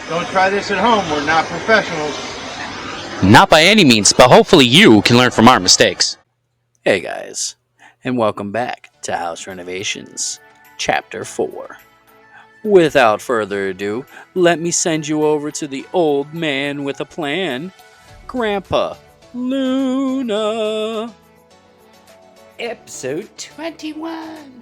Don't try this at home. We're not professionals. Not by any means, but hopefully you can learn from our mistakes. Hey guys, and welcome back to House Renovations, Chapter 4. Without further ado, let me send you over to the old man with a plan, Grandpa Luna. Episode 21.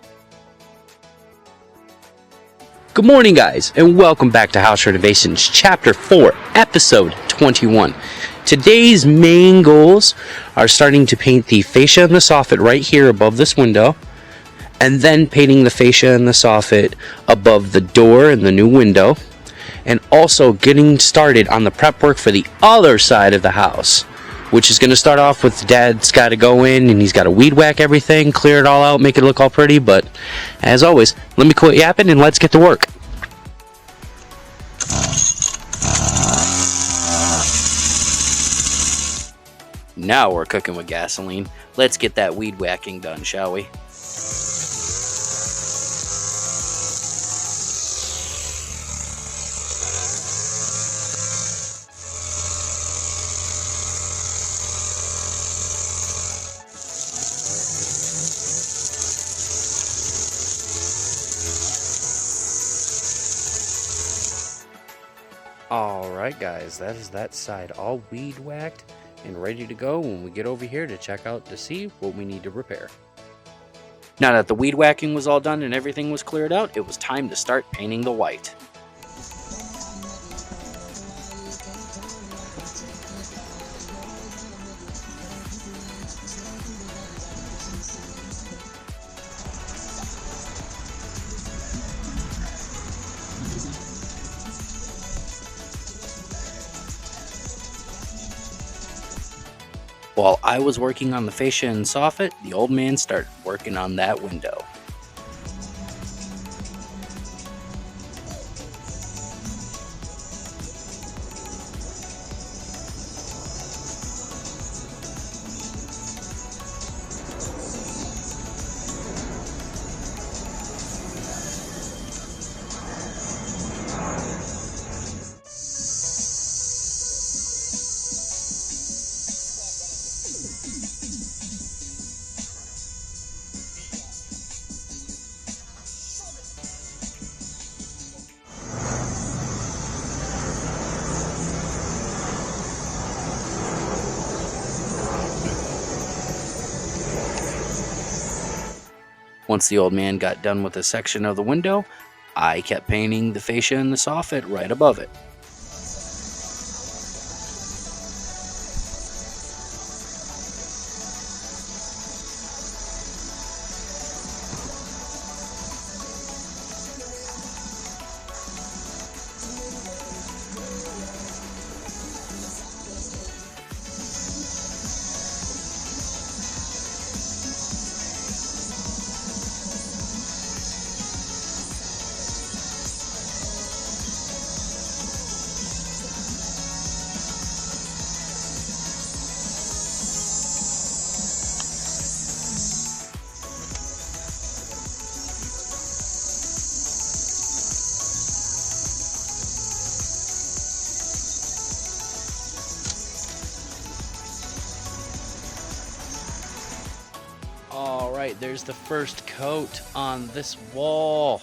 Good morning, guys, and welcome back to House Renovations, Chapter 4, Episode 21. Today's main goals are starting to paint the fascia and the soffit right here above this window, and then painting the fascia and the soffit above the door and the new window, and also getting started on the prep work for the other side of the house, which is going to start off with Dad's got to go in and he's got to weed whack everything, clear it all out, make it look all pretty. But as always, let me quit yapping and let's get to work. Now we're cooking with gasoline. Let's get that weed whacking done, shall we? Alright guys, that is that side all weed whacked and ready to go when we get over here to check out to see what we need to repair. Now that the weed whacking was all done and everything was cleared out, it was time to start painting the white. While I was working on the fascia and soffit, the old man started working on that window. Once the old man got done with a section of the window, I kept painting the fascia and the soffit right above it. Alright, there's the first coat on this wall.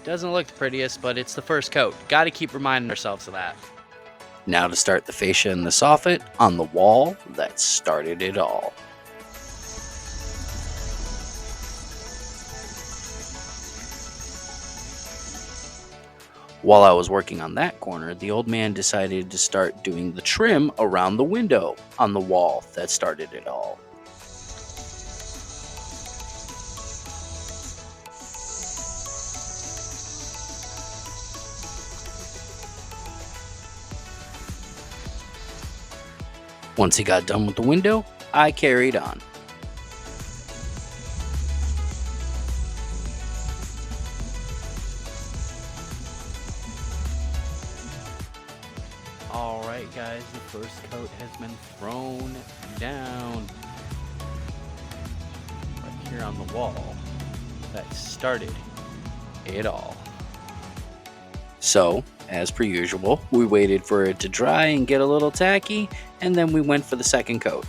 Doesn't look the prettiest, but it's the first coat. Gotta keep reminding ourselves of that. Now to start the fascia and the soffit on the wall that started it all. While I was working on that corner, the old man decided to start doing the trim around the window on the wall that started it all. Once he got done with the window, I carried on. Alright guys, the first coat has been thrown down right here on the wall that started it all. So, as per usual. We waited for it to dry and get a little tacky, and then we went for the second coat.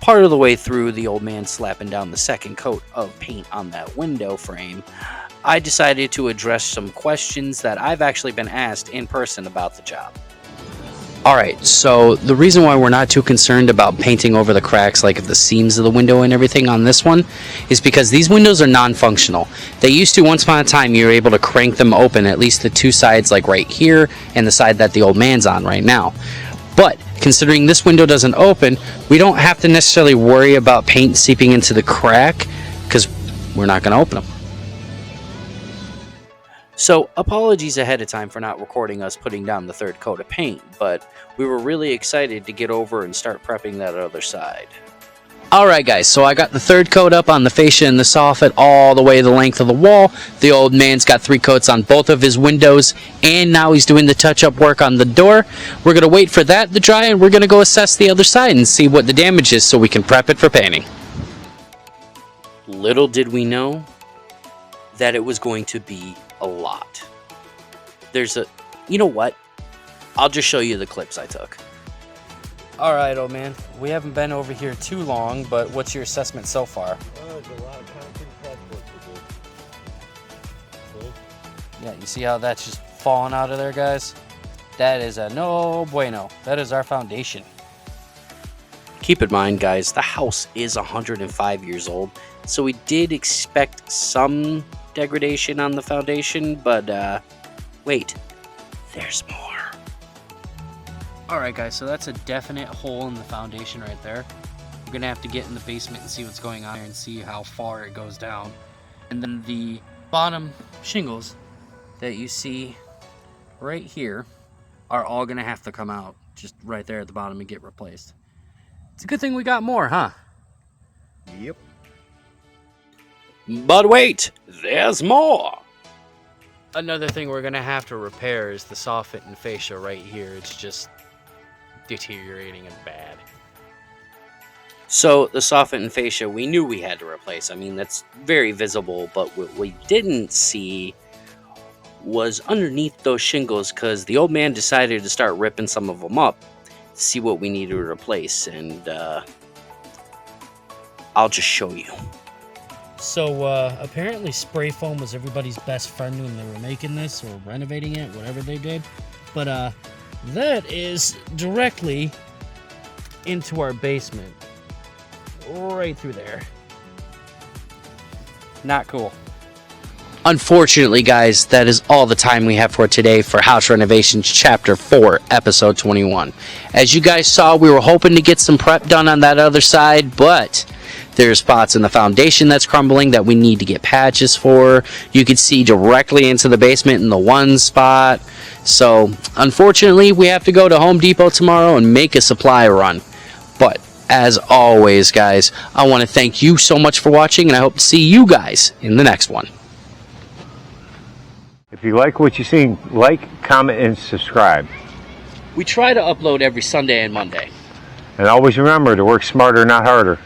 Part of the way through the old man slapping down the second coat of paint on that window frame, I decided to address some questions that I've actually been asked in person about the job. Alright, so the reason why we're not too concerned about painting over the cracks, like of the seams of the window and everything on this one, is because these windows are non-functional. They used to, once upon a time, you were able to crank them open, at least the two sides, like right here, and the side that the old man's on right now. But considering this window doesn't open, we don't have to necessarily worry about paint seeping into the crack because we're not going to open them. So apologies ahead of time for not recording us putting down the third coat of paint, but we were really excited to get over and start prepping that other side. Alright guys, so I got the third coat up on the fascia and the soffit all the way the length of the wall. The old man's got 3 coats on both of his windows, and now he's doing the touch-up work on the door. We're going to wait for that to dry, and we're going to go assess the other side and see what the damage is so we can prep it for painting. Little did we know that it was going to be a lot. You know what? I'll just show you the clips I took. Alright, old man. We haven't been over here too long, but what's your assessment so far? There's a lot of concrete patchwork to do. Yeah, you see how that's just falling out of there, guys? That is a no bueno. That is our foundation. Keep in mind, guys, the house is 105 years old, so we did expect some degradation on the foundation, but wait, there's more. Alright guys, so that's a definite hole in the foundation right there. We're gonna have to get in the basement and see what's going on here and see how far it goes down. And then the bottom shingles that you see right here are all gonna have to come out just right there at the bottom and get replaced. It's a good thing we got more, huh? Yep. But wait, there's more! Another thing we're gonna have to repair is the soffit and fascia right here. It's just deteriorating and bad. So the soffit and fascia we knew we had to replace. I mean, that's very visible, but what we didn't see was underneath those shingles, because the old man decided to start ripping some of them up to see what we needed to replace, and I'll just show you. So apparently spray foam was everybody's best friend when they were making this or renovating it, whatever they did. But that is directly into our basement. Right through there. Not cool. Unfortunately, guys, that is all the time we have for today for House Renovations Chapter 4, Episode 21. As you guys saw, we were hoping to get some prep done on that other side, but there's spots in the foundation that's crumbling that we need to get patches for. You can see directly into the basement in the one spot. So, unfortunately, we have to go to Home Depot tomorrow and make a supply run. But, as always, guys, I want to thank you so much for watching, and I hope to see you guys in the next one. If you like what you've seen, like, comment, and subscribe. We try to upload every Sunday and Monday. And always remember to work smarter, not harder.